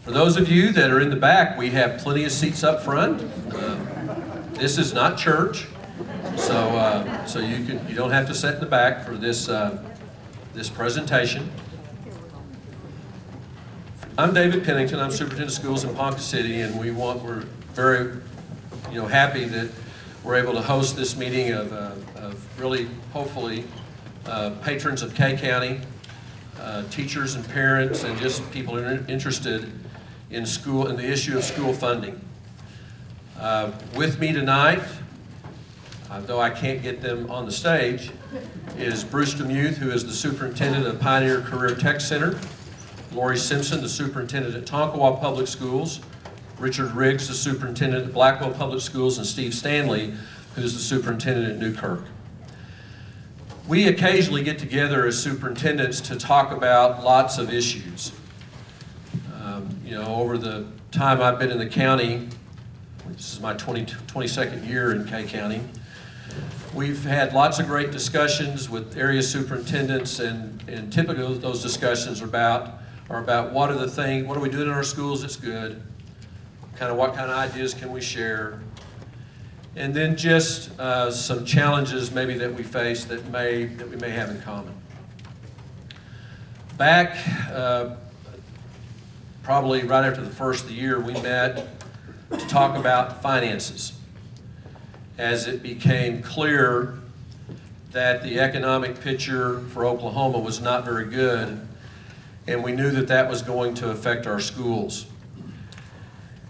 For those of you that are in the back, we have plenty of seats up front. This is not church, so you don't have to sit in the back for this this presentation. I'm David Pennington. I'm superintendent of schools in Ponca City, and we're very happy that we're able to host this meeting of really hopefully patrons of K County, teachers and parents, and just people who are interested in school and the issue of school funding. With me tonight, though I can't get them on the stage, is Bruce Demuth, who is the superintendent of Pioneer Career Tech Center, Lori Simpson, the superintendent at Tonkawa Public Schools, Richard Riggs, the superintendent at Blackwell Public Schools, and Steve Stanley, who's the superintendent at Newkirk. We occasionally get together as superintendents to talk about lots of issues. Over the time I've been in the county, this is my 22nd year in K County, we've had lots of great discussions with area superintendents, and typically those discussions are about what are we doing in our schools that's good, what kind of ideas can we share, and then just some challenges maybe that we face that we may have in common. Back probably right after the first of the year, we met to talk about finances, as it became clear that the economic picture for Oklahoma was not very good, and we knew that that was going to affect our schools.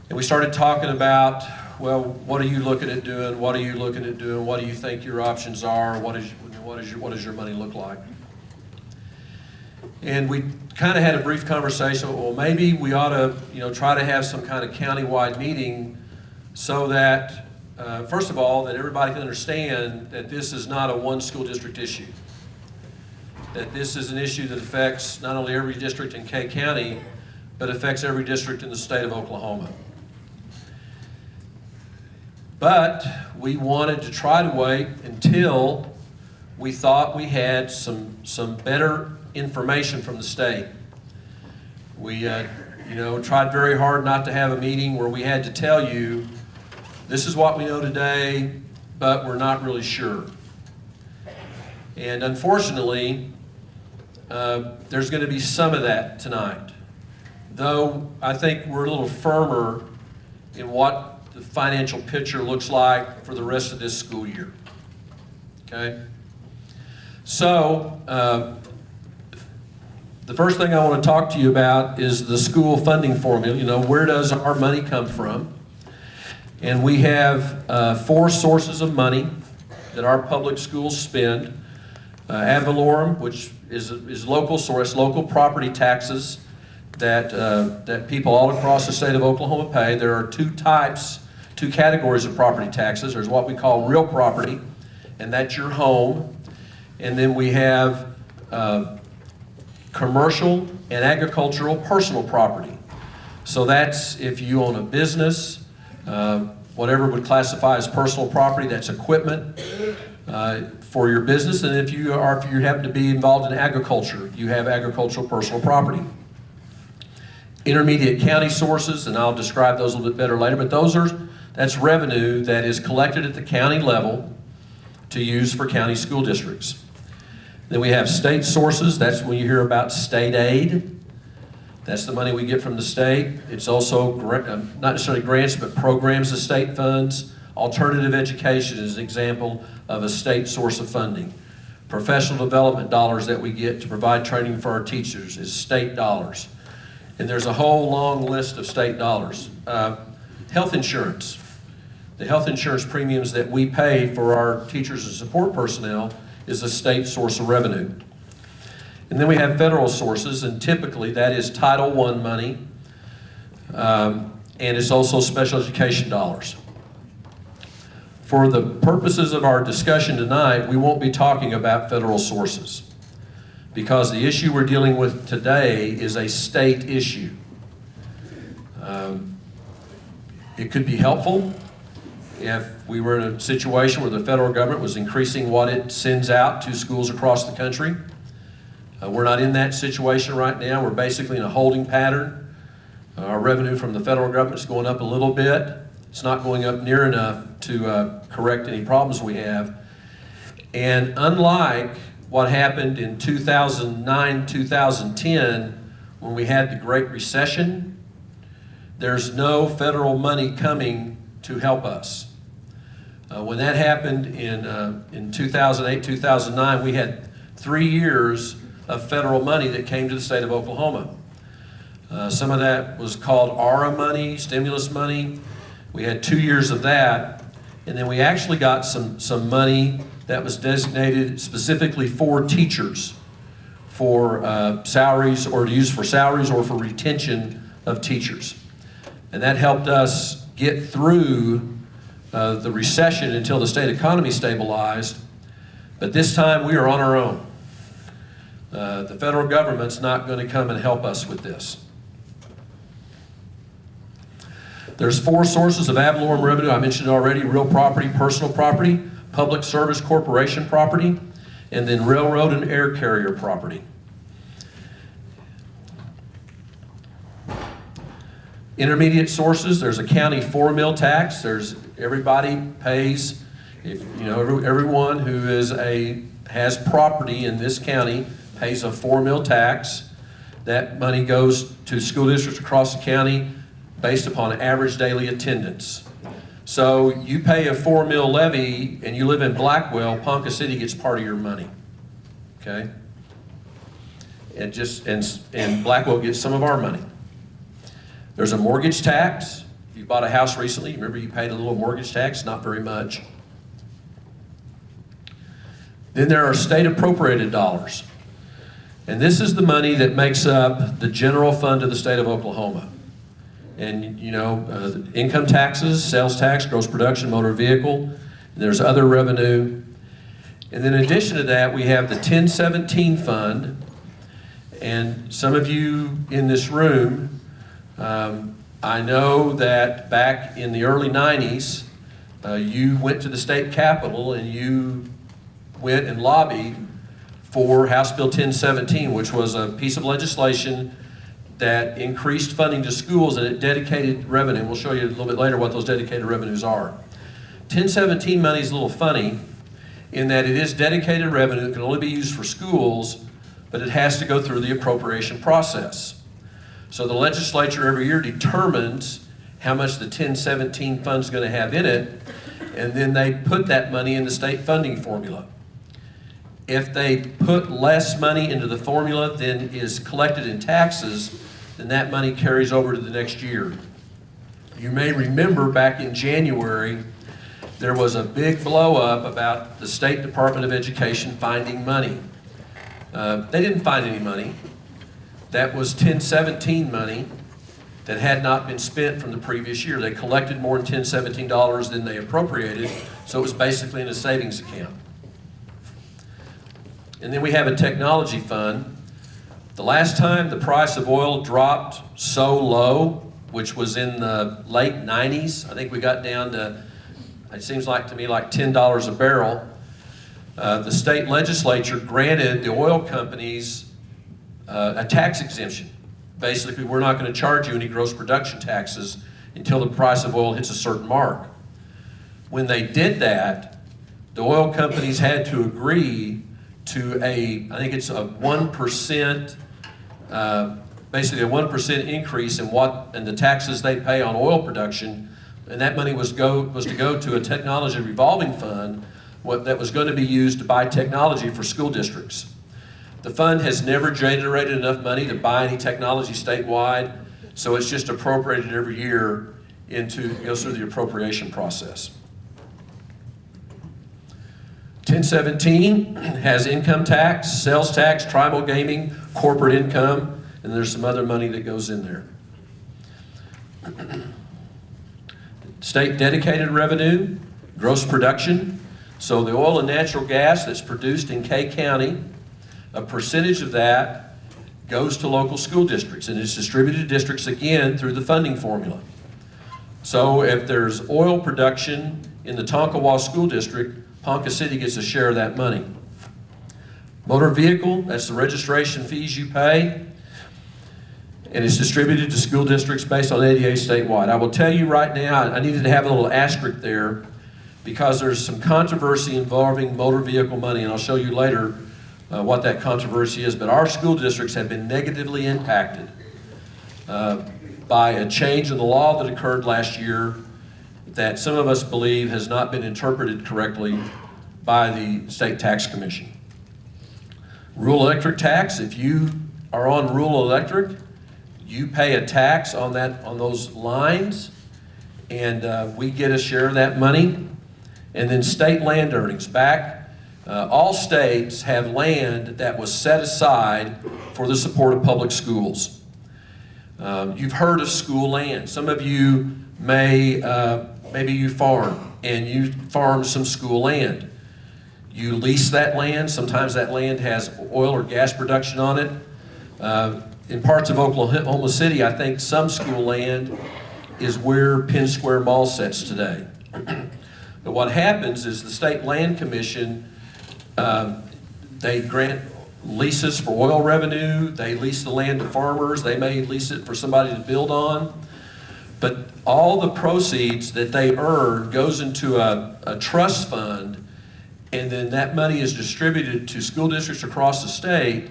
And we started talking about, well, what are you looking at doing? What are you looking at doing? What do you think your options are? What does your money look like? And we kind of had a brief conversation. Well, maybe we ought to, try to have some kind of county-wide meeting so that, first of all, that everybody can understand that this is not a one school district issue. That this is an issue that affects not only every district in K County, but affects every district in the state of Oklahoma. But we wanted to try to wait until we thought we had some better information from the state. We tried very hard not to have a meeting where we had to tell you, this is what we know today, but we're not really sure. And unfortunately, there's going to be some of that tonight. Though I think we're a little firmer in what the financial picture looks like for the rest of this school year. Okay? So, the first thing I want to talk to you about is the school funding formula. Where does our money come from? And we have 4 sources of money that our public schools spend. Ad valorem, which is local source, local property taxes that people all across the state of Oklahoma pay. There are 2 categories of property taxes. There's what we call real property, and that's your home. And then we have commercial and agricultural personal property. So that's if you own a business, whatever would classify as personal property, that's equipment for your business. And if you happen to be involved in agriculture, you have agricultural personal property. Intermediate county sources, and I'll describe those a little bit better later, but that's revenue that is collected at the county level to use for county school districts. Then we have state sources. That's when you hear about state aid. That's the money we get from the state. It's also not necessarily grants, but programs of state funds. Alternative education is an example of a state source of funding. Professional development dollars that we get to provide training for our teachers is state dollars. And there's a whole long list of state dollars. Health insurance. The health insurance premiums that we pay for our teachers and support personnel is a state source of revenue. And then we have federal sources, and typically that is Title I money, and it's also special education dollars. For the purposes of our discussion tonight, we won't be talking about federal sources, because the issue we're dealing with today is a state issue. It could be helpful if we were in a situation where the federal government was increasing what it sends out to schools across the country. We're not in that situation right now. We're basically in a holding pattern. Our revenue from the federal government is going up a little bit. It's not going up near enough to correct any problems we have. And unlike what happened in 2009, 2010, when we had the Great Recession, there's no federal money coming to help us. When that happened in 2008, 2009, we had 3 years of federal money that came to the state of Oklahoma. Some of that was called ARA money, stimulus money. We had 2 years of that, and then we actually got some money that was designated specifically for teachers, for salaries, or to use for salaries or for retention of teachers. And that helped us get through the recession until the state economy stabilized. But this time we are on our own. The federal government's not going to come and help us with this. There's 4 sources of ad valorem revenue. I mentioned already: real property, personal property, public service corporation property, and then railroad and air carrier property. Intermediate sources: there's a county 4-mill tax. Everybody pays, everyone who has property in this county pays a 4-mill tax. That money goes to school districts across the county based upon average daily attendance. So you pay a 4-mill levy and you live in Blackwell, Ponca City gets part of your money, okay? And Blackwell gets some of our money. There's a mortgage tax. If you bought a house recently, remember you paid a little mortgage tax, not very much. Then there are state appropriated dollars. And this is the money that makes up the general fund of the state of Oklahoma. And income taxes, sales tax, gross production, motor vehicle, and there's other revenue. And then in addition to that, we have the 1017 fund. And some of you in this room, I know that back in the early 90s, you went to the state capitol and you went and lobbied for House Bill 1017, which was a piece of legislation that increased funding to schools and it dedicated revenue. We'll show you a little bit later what those dedicated revenues are. 1017 money is a little funny in that it is dedicated revenue. It can only be used for schools, but it has to go through the appropriation process. So the legislature every year determines how much the 1017 fund is going to have in it, and then they put that money in the state funding formula. If they put less money into the formula than is collected in taxes, then that money carries over to the next year. You may remember back in January, there was a big blow up about the State Department of Education finding money. They didn't find any money. That was 1017 money that had not been spent from the previous year. They collected more than $1017 than they appropriated, so it was basically in a savings account. And then we have a technology fund. The last time the price of oil dropped so low, which was in the late 90s, I think we got down to, it seems like to me, like $10 a barrel. The state legislature granted the oil companies a tax exemption. Basically, we're not going to charge you any gross production taxes until the price of oil hits a certain mark. When they did that, the oil companies had to agree to I think it's a 1%, basically a 1% increase in the taxes they pay on oil production, and that money was to go to a technology revolving fund that was going to be used to buy technology for school districts. The fund has never generated enough money to buy any technology statewide, so it's just appropriated every year goes through the appropriation process. 1017 has income tax, sales tax, tribal gaming, corporate income, and there's some other money that goes in there. State dedicated revenue, gross production. So the oil and natural gas that's produced in K County, a percentage of that goes to local school districts, and it's distributed to districts again through the funding formula. So if there's oil production in the Tonkawa School District, Ponca City gets a share of that money. Motor vehicle, that's the registration fees you pay. and it's distributed to school districts based on ADA statewide. I will tell you right now, I needed to have a little asterisk there because there's some controversy involving motor vehicle money, and I'll show you later what that controversy is, but our school districts have been negatively impacted by a change in the law that occurred last year that some of us believe has not been interpreted correctly by the State Tax Commission. Rural electric tax, if you are on rural electric, you pay a tax on those lines, and we get a share of that money. And then state land earnings. All states have land that was set aside for the support of public schools. You've heard of school land. Some of you maybe you farm, and you farm some school land. You lease that land. Sometimes that land has oil or gas production on it. In parts of Oklahoma City, I think some school land is where Penn Square Mall sits today. But what happens is the State Land Commission, they grant leases for oil revenue, they lease the land to farmers, they may lease it for somebody to build on, but all the proceeds that they earn goes into a trust fund, and then that money is distributed to school districts across the state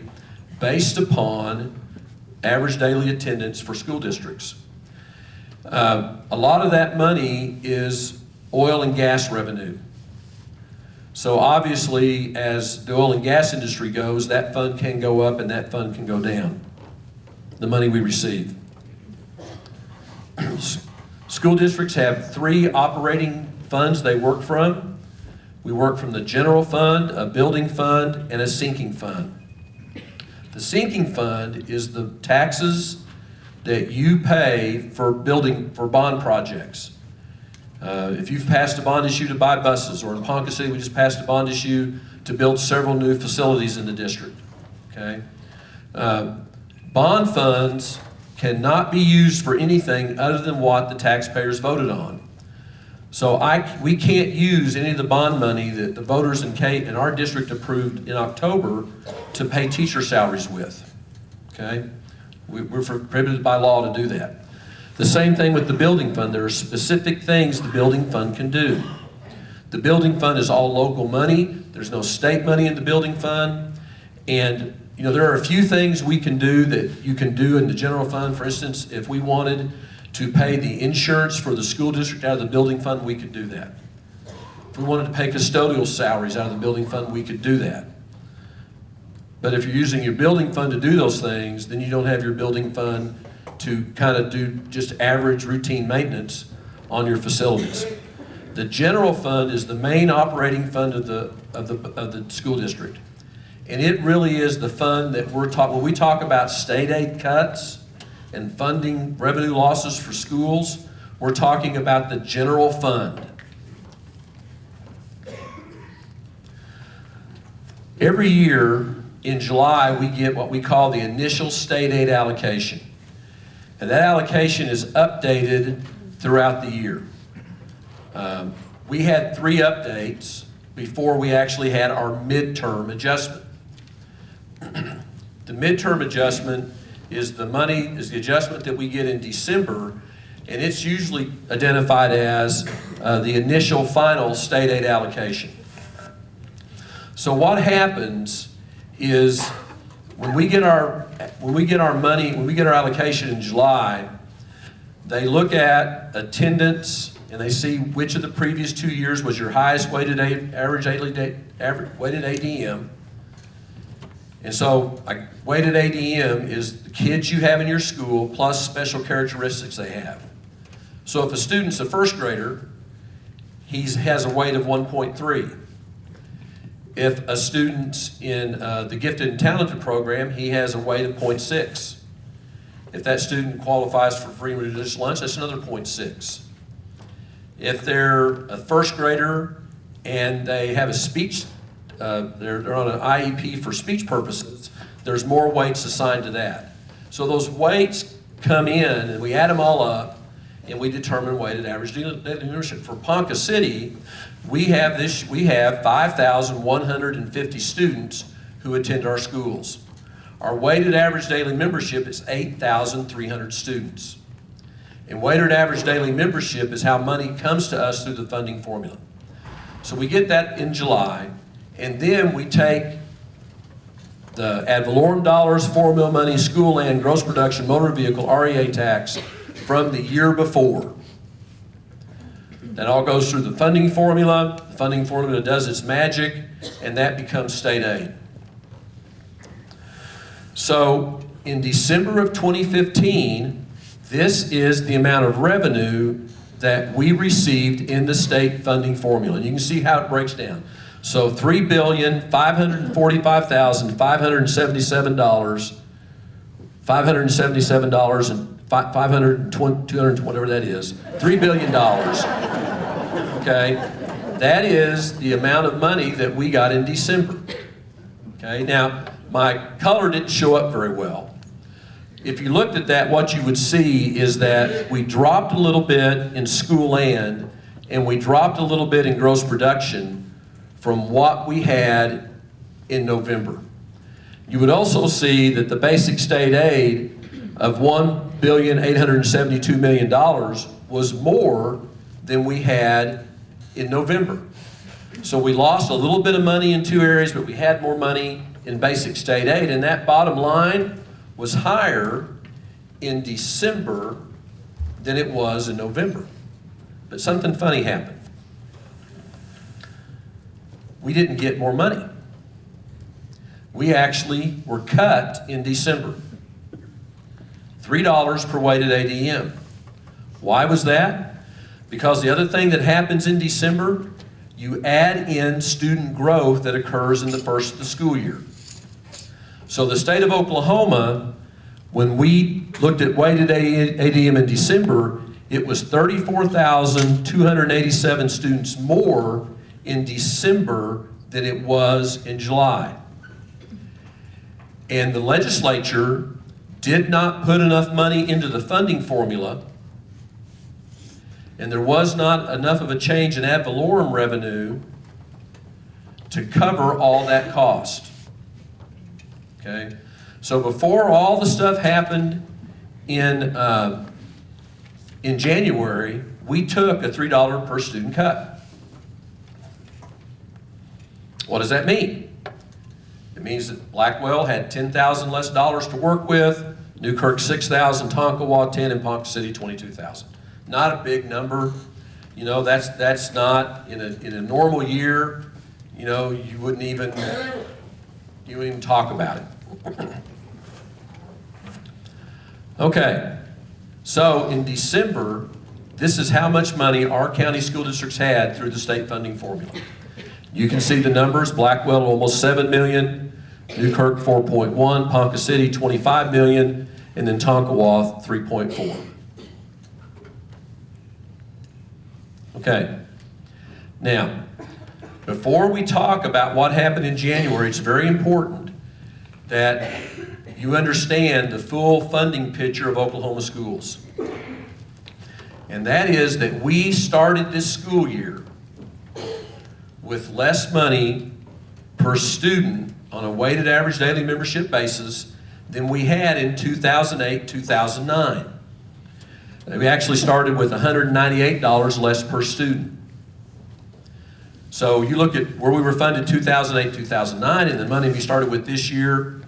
based upon average daily attendance for school districts. A lot of that money is oil and gas revenue. So obviously, as the oil and gas industry goes, that fund can go up and that fund can go down, the money we receive. School districts have 3 operating funds they work from. We work from the general fund, a building fund, and a sinking fund. The sinking fund is the taxes that you pay for bond projects. If you've passed a bond issue to buy buses, or in Ponca City, we just passed a bond issue to build several new facilities in the district, okay? Bond funds cannot be used for anything other than what the taxpayers voted on. So we can't use any of the bond money that the voters in our district approved in October to pay teacher salaries with, okay? We're prohibited by law to do that. The same thing with the building fund. There are specific things the building fund can do. The building fund is all local money. There's no state money in the building fund. And there are a few things we can do that you can do in the general fund. For instance, if we wanted to pay the insurance for the school district out of the building fund, we could do that. If we wanted to pay custodial salaries out of the building fund, we could do that. But if you're using your building fund to do those things, then you don't have your building fund to kind of do just average routine maintenance on your facilities. The general fund is the main operating fund of the school district. And it really is the fund that when we talk about state aid cuts and funding revenue losses for schools, we're talking about the general fund. Every year in July, we get what we call the initial state aid allocation. And that allocation is updated throughout the year. We had 3 updates before we actually had our midterm adjustment. The midterm adjustment is the adjustment that we get in December, and it's usually identified as the initial final state aid allocation. So what happens is when we get our allocation in July, they look at attendance and they see which of the previous 2 years was your highest weighted ADM. And so weighted ADM is the kids you have in your school plus special characteristics they have. So if a student's a first grader, he has a weight of 1.3. If a student's in the gifted and talented program, he has a weight of 0.6. If that student qualifies for free and reduced lunch, that's another 0.6. If they're a first grader and they have a speech, they're on an IEP for speech purposes, there's more weights assigned to that. So those weights come in and we add them all up and we determine weighted average daily leadership. For Ponca City, we have 5,150 students who attend our schools. Our weighted average daily membership is 8,300 students. And weighted average daily membership is how money comes to us through the funding formula. So we get that in July, and then we take the ad valorem dollars, formula money, school land, gross production, motor vehicle, REA tax from the year before. That all goes through the funding formula. The funding formula does its magic, and that becomes state aid. So in December of 2015, this is the amount of revenue that we received in the state funding formula. And you can see how it breaks down. So $3,545,577, $577 and 200, whatever that is, $3 billion. Okay, that is the amount of money that we got in December. Okay, now my color didn't show up very well. If you looked at that, what you would see is that we dropped a little bit in school land and we dropped a little bit in gross production from what we had in November. You would also see that the basic state aid of $1,872,000,000 was more than we had in November. So we lost a little bit of money in two areas, but we had more money in basic state aid, and that bottom line was higher in December than it was in November. But something funny happened. We didn't get more money. We actually were cut in December. $3 per weighted ADM. Why was that? Because the other thing that happens in December, you add in student growth that occurs in the first of the school year. So the state of Oklahoma, when we looked at weighted ADM in December, it was 34,287 students more in December than it was in July. And the legislature did not put enough money into the funding formula, and there was not enough of a change in ad valorem revenue to cover all that cost. Okay, so before all the stuff happened in January, we took a $3 per student cut. What does that mean? It means that Blackwell had $10,000 less dollars to work with, Newkirk $6,000, Tonkawa $10,000, and Ponca City $22,000. Not a big number. You know, that's not in a normal year. You know, you wouldn't even talk about it. Okay, so in December, this is how much money our county school districts had through the state funding formula. You can see the numbers: Blackwell almost $7 million, Newkirk 4.1, Ponca City 25 million, and then Tonkawa 3.4. Okay, now, before we talk about what happened in January, it's very important that you understand the full funding picture of Oklahoma schools. And that is that we started this school year with less money per student on a weighted average daily membership basis than we had in 2008, 2009. We actually started with $198 less per student. So you look at where we were funded 2008, 2009, and the money we started with this year,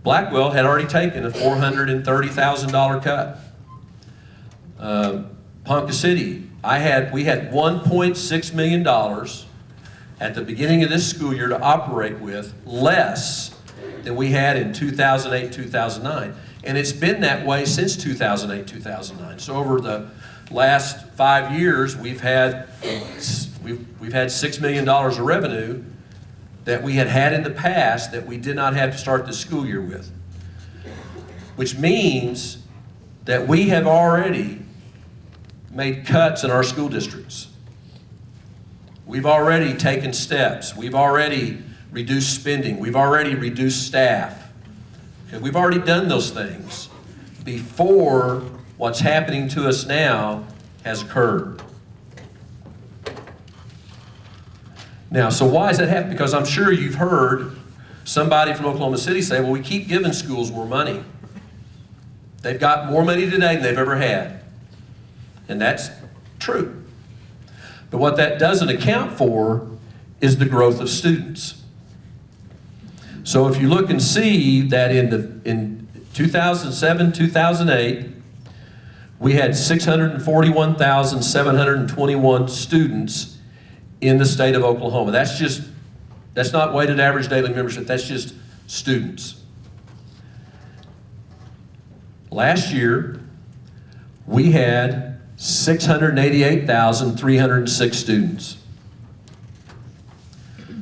Blackwell had already taken a $430,000 cut. Ponca City, we had $1.6 million at the beginning of this school year to operate with, less than we had in 2008, 2009. And it's been that way since 2008, 2009. So over the last 5 years, we've had $6 million of revenue that we had in the past that we did not have to start the school year with. Which means that we have already made cuts in our school districts. We've already taken steps. We've already reduced spending. We've already reduced staff. Okay, we've already done those things before what's happening to us now has occurred. Now, so why is that happening? Because I'm sure you've heard somebody from Oklahoma City say, well, we keep giving schools more money. They've got more money today than they've ever had. And that's true. But what that doesn't account for is the growth of students. So if you look and see that in 2007, 2008, we had 641,721 students in the state of Oklahoma. That's not weighted average daily membership, that's just students. Last year, we had 688,306 students.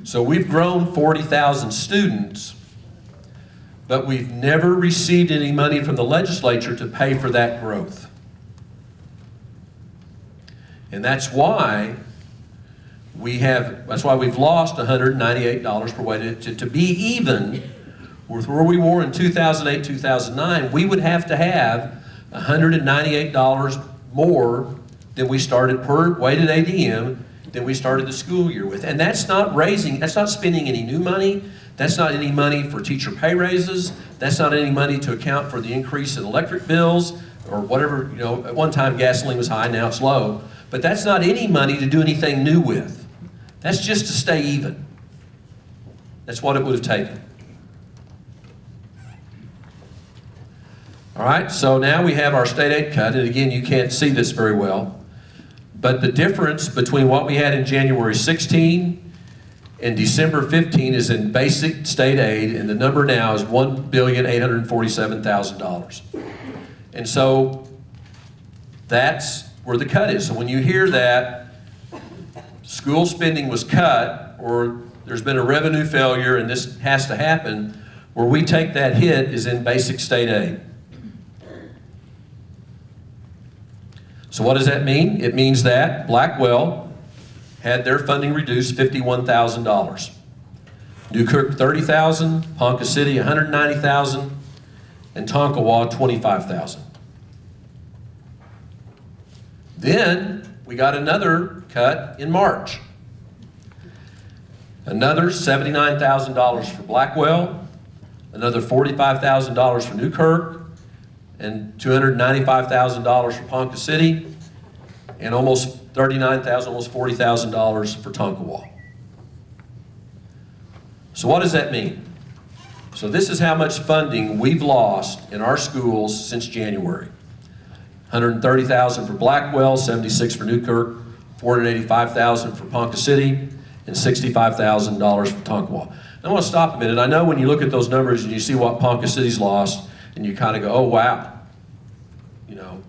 So we've grown 40,000 students, but we've never received any money from the legislature to pay for that growth. And that's why we've lost $198 per way. To be even with where we were in 2008, 2009, we would have to have $198 more than we started per weighted ADM than we started the school year with. And that's not spending any new money. That's not any money for teacher pay raises. That's not any money to account for the increase in electric bills or whatever. You know, at one time gasoline was high, now it's low. But that's not any money to do anything new with. That's just to stay even. That's what it would have taken. All right, so now we have our state aid cut, and again, you can't see this very well, but the difference between what we had in January 16 and December 15 is in basic state aid, and the number now is $1,847,000. And so that's where the cut is. So when you hear that school spending was cut, or there's been a revenue failure and this has to happen, where we take that hit is in basic state aid. So what does that mean? It means that Blackwell had their funding reduced $51,000. Newkirk $30,000, Ponca City $190,000, and Tonkawa $25,000. Then we got another cut in March. Another $79,000 for Blackwell, another $45,000 for Newkirk, and $295,000 for Ponca City, and almost $39,000, almost $40,000 for Tonkawa. So what does that mean? So this is how much funding we've lost in our schools since January. $130,000 for Blackwell, $76,000 for Newkirk, $485,000 for Ponca City, and $65,000 for Tonkawa. I want to stop a minute. I know when you look at those numbers and you see what Ponca City's lost, and you kind of go, oh wow, you know,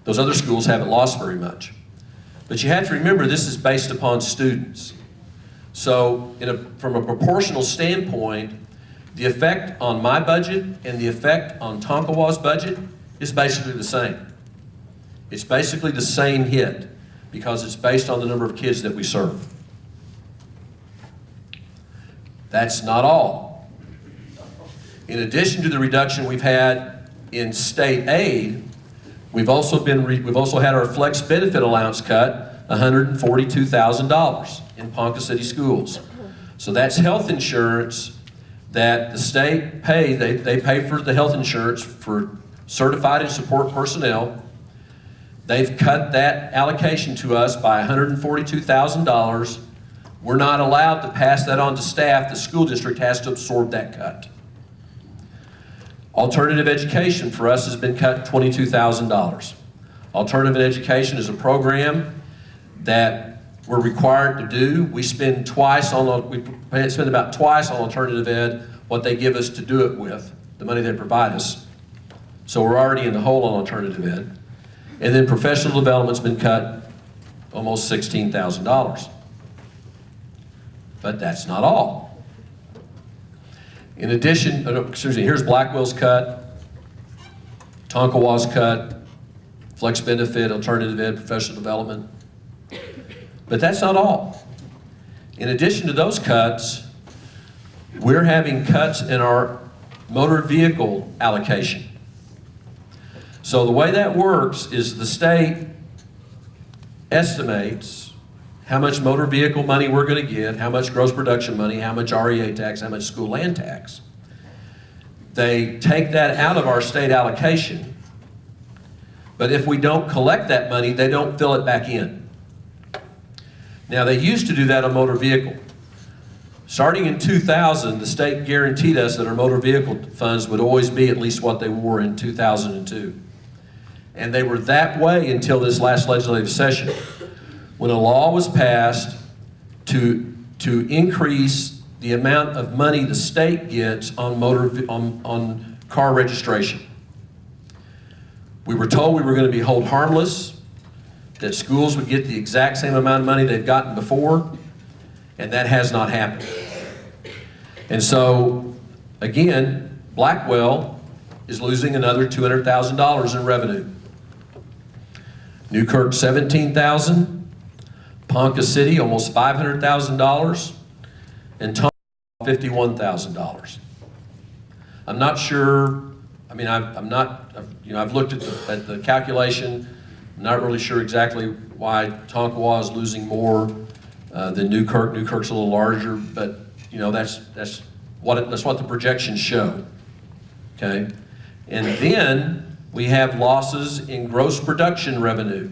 those other schools haven't lost very much. But you have to remember this is based upon students. So from a proportional standpoint, the effect on my budget and the effect on Tonkawa's budget is basically the same. It's basically the same hit because it's based on the number of kids that we serve. That's not all. In addition to the reduction we've had in state aid, we've also had our flex benefit allowance cut, $142,000 in Ponca City schools. So that's health insurance that the state pay. They pay for the health insurance for certified and support personnel. They've cut that allocation to us by $142,000. We're not allowed to pass that on to staff. The school district has to absorb that cut. Alternative education for us has been cut $22,000. Alternative education is a program that we're required to do. We spend about twice on alternative ed what they give us to do it with, the money they provide us. So we're already in the hole on alternative ed. And then professional development's been cut almost $16,000. But that's not all. In addition, here's Blackwell's cut, Tonkawa's cut, flex benefit, alternative ed, professional development. But that's not all. In addition to those cuts, we're having cuts in our motor vehicle allocation. So the way that works is the state estimates how much motor vehicle money we're going to get, how much gross production money, how much REA tax, how much school land tax. They take that out of our state allocation, but if we don't collect that money, they don't fill it back in. Now, they used to do that on motor vehicle. Starting in 2000, the state guaranteed us that our motor vehicle funds would always be at least what they were in 2002. And they were that way until this last legislative session, when a law was passed to increase the amount of money the state gets on car registration. We were told we were going to be held harmless, that schools would get the exact same amount of money they'd gotten before, and that has not happened. And so, again, Blackwell is losing another $200,000 in revenue. Newkirk, $17,000. Ponca City, almost $500,000. And Tonka, $51,000. I'm not sure. I mean, I've looked at the calculation. I'm not really sure exactly why Tonkawa is losing more than Newkirk. Newkirk's a little larger, but that's what the projections show. Okay, and then we have losses in gross production revenue,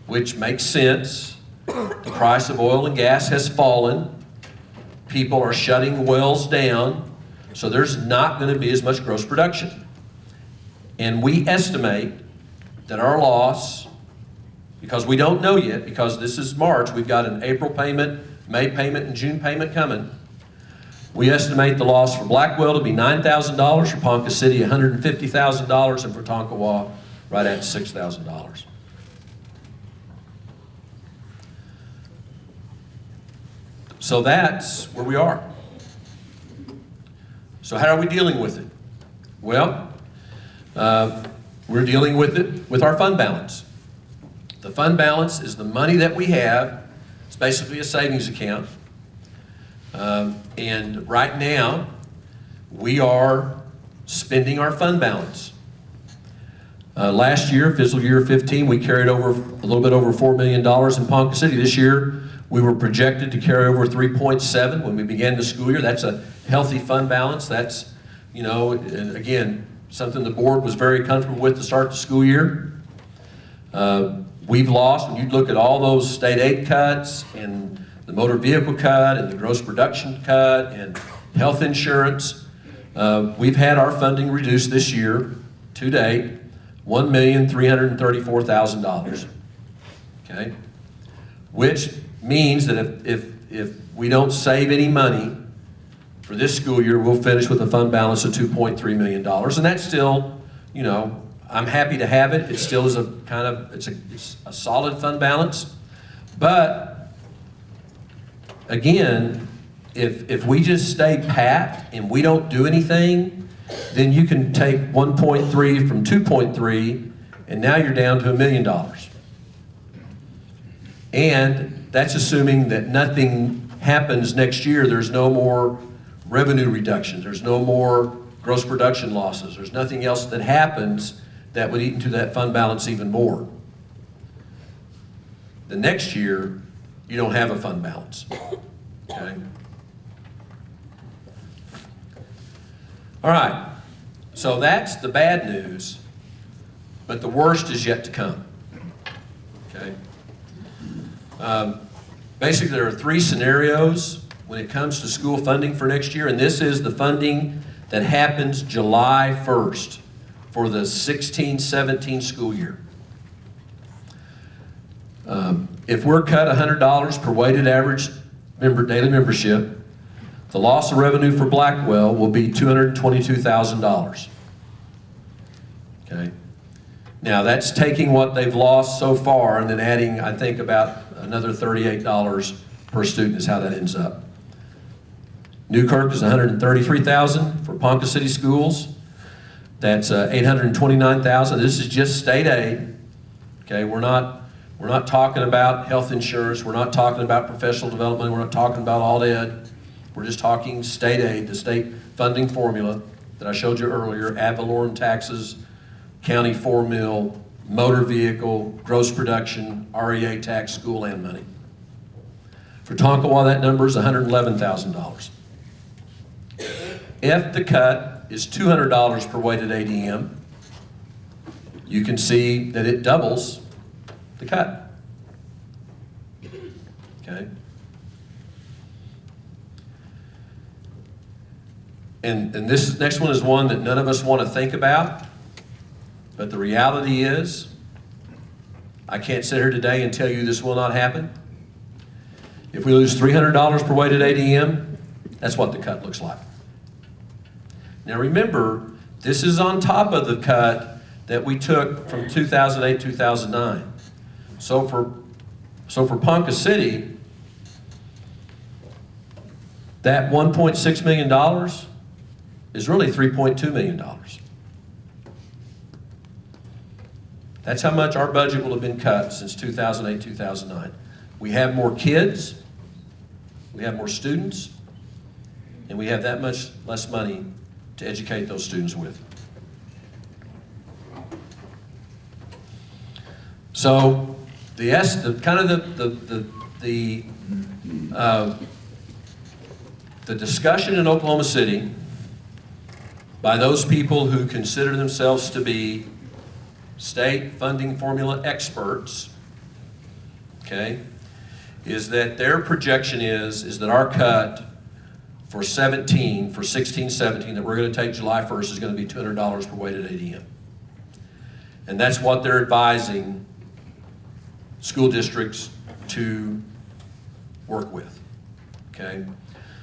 which makes sense. The price of oil and gas has fallen. People are shutting wells down, so there's not going to be as much gross production. And we estimate that our loss, because we don't know yet, because this is March, we've got an April payment, May payment, and June payment coming. We estimate the loss for Blackwell to be $9,000, for Ponca City $150,000, and for Tonkawa right at $6,000. So that's where we are. So how are we dealing with it? Well, we're dealing with it with our fund balance. The fund balance is the money that we have. It's basically a savings account. And right now, we are spending our fund balance. Last year, fiscal year 15, we carried over a little bit over $4 million in Ponca City. This year, we were projected to carry over 3.7 when we began the school year. That's a healthy fund balance. That's, and again, something the board was very comfortable with to start the school year. We've lost, when you look at all those state aid cuts and the motor vehicle cut and the gross production cut and health insurance, we've had our funding reduced this year to date, $1,334,000. Okay, which means that if we don't save any money for this school year, we'll finish with a fund balance of $2.3 million, and that's still, I'm happy to have it. It still is it's a solid fund balance, but again, if we just stay pat and we don't do anything, then you can take 1.3 from 2.3, and now you're down to $1 million. And that's assuming that nothing happens next year. There's no more revenue reduction. There's no more gross production losses. There's nothing else that happens that would eat into that fund balance even more. The next year, you don't have a fund balance. Okay? All right, so that's the bad news, but the worst is yet to come. Okay? Basically, there are three scenarios when it comes to school funding for next year, and this is the funding that happens July 1st for the 16-17 school year. If we're cut $100 per weighted average daily membership, the loss of revenue for Blackwell will be $222,000. Okay. Now that's taking what they've lost so far and then adding, I think, about another $38 per student is how that ends up. Newkirk is $133,000 for Ponca City schools. That's $829,000. This is just state aid. Okay, we're not talking about health insurance. We're not talking about professional development. We're not talking about all ed. We're just talking state aid, the state funding formula that I showed you earlier, ad valorem taxes, county 4 mil, motor vehicle, gross production, REA tax, school land money. For Tonkawa, that number is $111,000. If the cut is $200 per weighted ADM, you can see that it doubles the cut. Okay? And this next one is one that none of us want to think about, but the reality is, I can't sit here today and tell you this will not happen. If we lose $300 per weighted ADM, that's what the cut looks like. Now remember, this is on top of the cut that we took from 2008, 2009. So for Ponca City, that $1.6 million is really $3.2 million. That's how much our budget will have been cut since 2008, 2009. We have more kids, we have more students, and we have that much less money to educate those students with. So the discussion in Oklahoma City by those people who consider themselves to be state funding formula experts, okay, is that their projection is that our cut for 16-17 that we're going to take July 1st is going to be $200 per weighted ADM. And that's what they're advising school districts to work with, okay?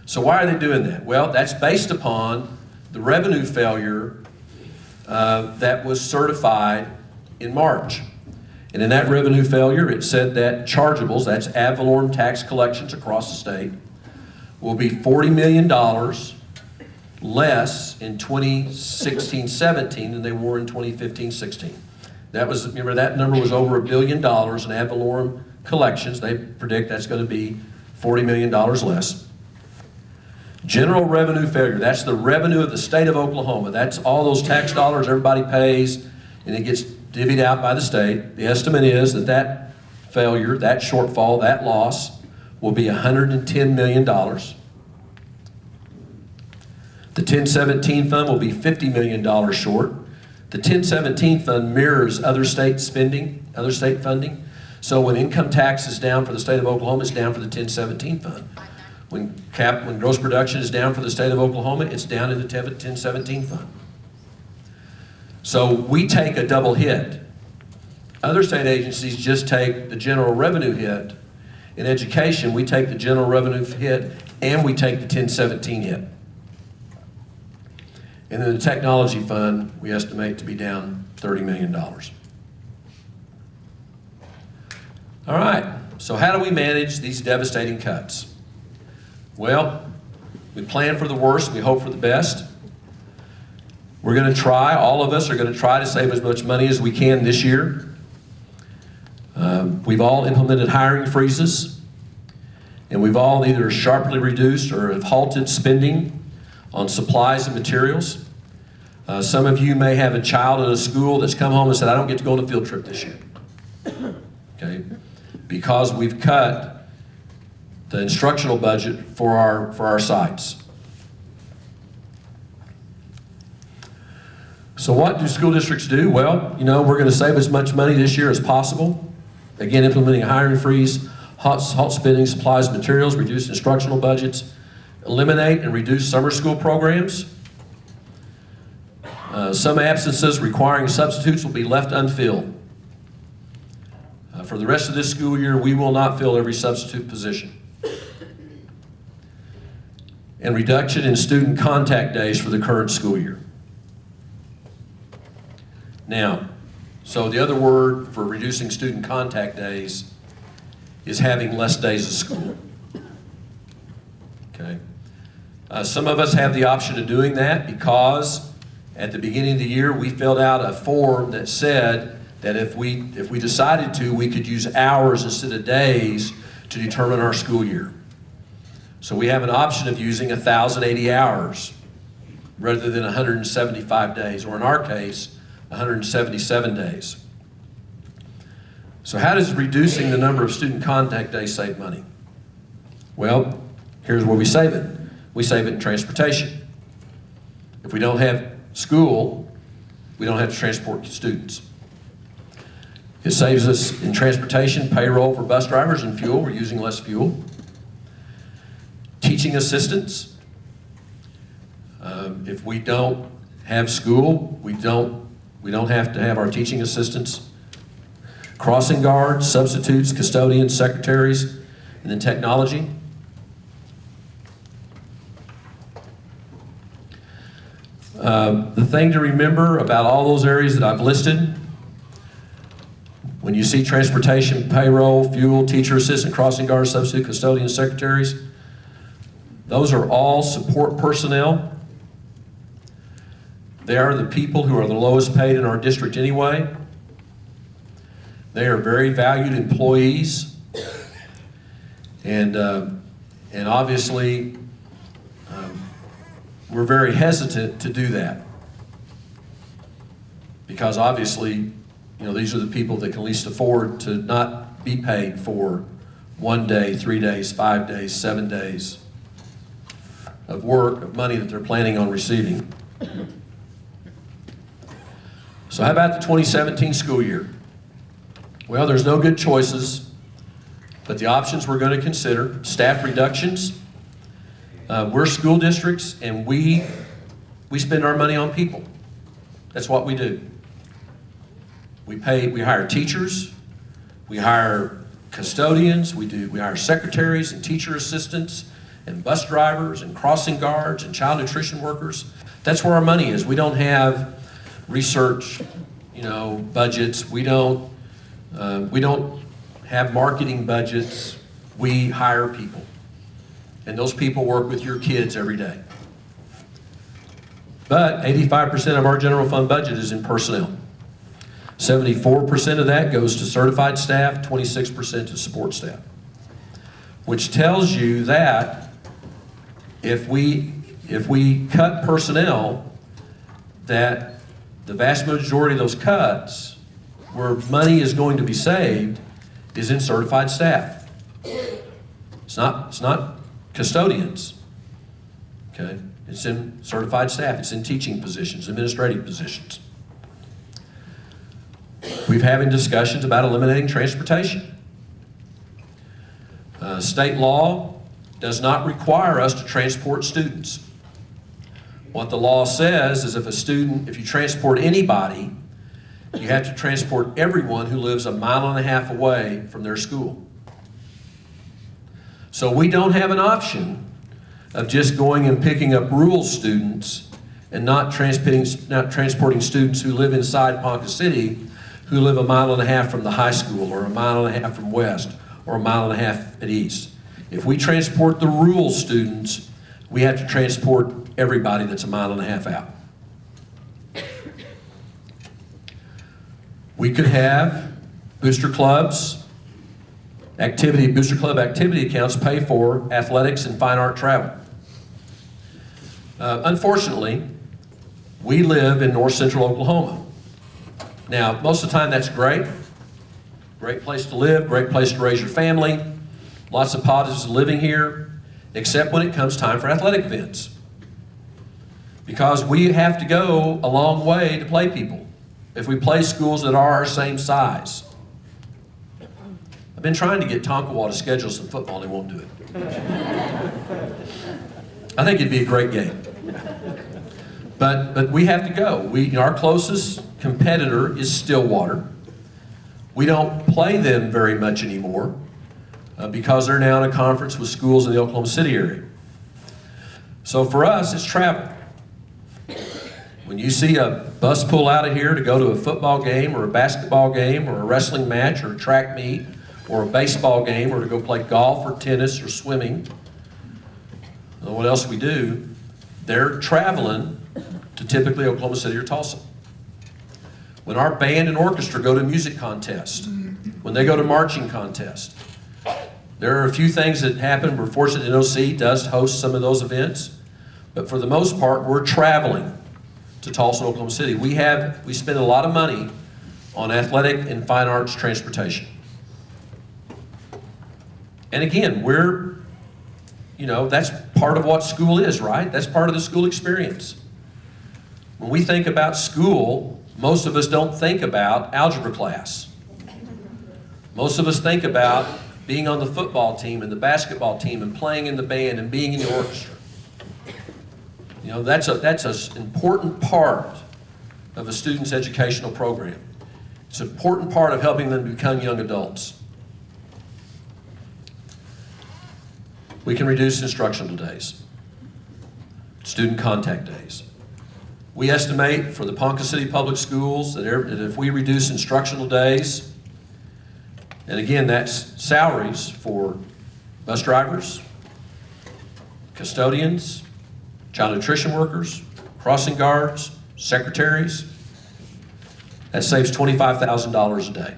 So why are they doing that? Well, that's based upon the revenue failure that was certified in March. And in that revenue failure, it said that chargeables, that's ad valorem tax collections across the state, will be $40 million less in 2016-17 than they were in 2015-16. That was, remember, that number was over $1 billion in ad valorem collections. They predict that's going to be $40 million less. General revenue failure, that's the revenue of the state of Oklahoma. That's all those tax dollars everybody pays, and it gets divvied out by the state. The estimate is that that failure, that shortfall, that loss will be $110 million. The 1017 fund will be $50 million short. The 1017 fund mirrors other state spending, other state funding. So when income tax is down for the state of Oklahoma, it's down for the 1017 fund. When gross production is down for the state of Oklahoma, it's down in the 1017 fund. So we take a double hit. Other state agencies just take the general revenue hit. In education, we take the general revenue hit and we take the 1017 hit. And then the technology fund, we estimate to be down $30 million. All right, so how do we manage these devastating cuts? Well, we plan for the worst, we hope for the best. We're going to try, all of us are going to try to save as much money as we can this year. We've all implemented hiring freezes, and we've all either sharply reduced or have halted spending on supplies and materials. Some of you may have a child in a school that's come home and said, I don't get to go on a field trip this year. Okay? Because we've cut the instructional budget for our sites. So what do school districts do? Well, you know, we're going to save as much money this year as possible. Again, implementing a hiring freeze, halt spending, supplies, materials, reduce instructional budgets, eliminate and reduce summer school programs. Some absences requiring substitutes will be left unfilled. For the rest of this school year, we will not fill every substitute position. And reduction in student contact days for the current school year. Now, so the other word for reducing student contact days is having less days of school. Okay. Some of us have the option of doing that because at the beginning of the year we filled out a form that said that if we decided to, we could use hours instead of days to determine our school year. So we have an option of using 1,080 hours rather than 175 days, or in our case, 177 days. So how does reducing the number of student contact days save money? Well, here's where we save it. We save it in transportation. If we don't have school, we don't have to transport students. It saves us in transportation, payroll for bus drivers and fuel. We're using less fuel. Teaching assistants. If we don't have school, we don't have to have our teaching assistants. Crossing guards, substitutes, custodians, secretaries, and then technology. The thing to remember about all those areas that I've listed, when you see transportation, payroll, fuel, teacher assistant, crossing guards, substitute, custodians, secretaries, those are all support personnel. They are the people who are the lowest paid in our district anyway. They are very valued employees. And obviously, we're very hesitant to do that. Because obviously, these are the people that can least afford to not be paid for 1 day, 3 days, 5 days, 7 days of work, of money that they're planning on receiving. So how about the 2017 school year? Well, there's no good choices, but the options we're going to consider: staff reductions. We're school districts, and we spend our money on people. That's what we do. We hire teachers, we hire custodians, we hire secretaries and teacher assistants and bus drivers and crossing guards and child nutrition workers. That's where our money is. We don't have research, budgets. We don't have marketing budgets. We hire people. And those people work with your kids every day. But 85% of our general fund budget is in personnel. 74% of that goes to certified staff, 26% to support staff. Which tells you that if we cut personnel, that the vast majority of those cuts, where money is going to be saved, is in certified staff. It's not custodians, okay? It's in certified staff. It's in teaching positions, administrative positions. We're having discussions about eliminating transportation. State law does not require us to transport students. What the law says is if you transport anybody, you have to transport everyone who lives 1.5 miles away from their school. So we don't have an option of just going and picking up rural students and not transporting students who live inside Ponca City, who live 1.5 miles from the high school, or 1.5 miles from west, or 1.5 miles at east. If we transport the rural students, we have to transport everybody that's 1.5 miles out. We could have booster club activity accounts pay for athletics and fine art travel. Unfortunately, we live in north central Oklahoma. Now, most of the time that's great. Great place to live, great place to raise your family. Lots of positives of living here, except when it comes time for athletic events. Because we have to go a long way to play people if we play schools that are our same size. I've been trying to get Tonkawa to schedule some football, and they won't do it. I think it'd be a great game. But we have to go. Our closest competitor is Stillwater. We don't play them very much anymore because they're now in a conference with schools in the Oklahoma City area. So for us, it's travel. When you see a bus pull out of here to go to a football game or a basketball game or a wrestling match or a track meet or a baseball game or to go play golf or tennis or swimming, or what else we do, they're traveling to typically Oklahoma City or Tulsa. When our band and orchestra go to music contests, when they go to marching contests, there are a few things that happen. We're fortunate NOC does host some of those events, but for the most part, we're traveling to Tulsa and Oklahoma City. We spend a lot of money on athletic and fine arts transportation. And again, we're that's part of what school is, right? That's part of the school experience. When we think about school, most of us don't think about algebra class. Most of us think about being on the football team and the basketball team and playing in the band and being in the orchestra. That's an important part of a student's educational program. It's an important part of helping them become young adults. We can reduce instructional days, student contact days. We estimate for the Ponca City Public Schools that if we reduce instructional days, and again, that's salaries for bus drivers, custodians, child nutrition workers, crossing guards, secretaries, that saves $25,000 a day.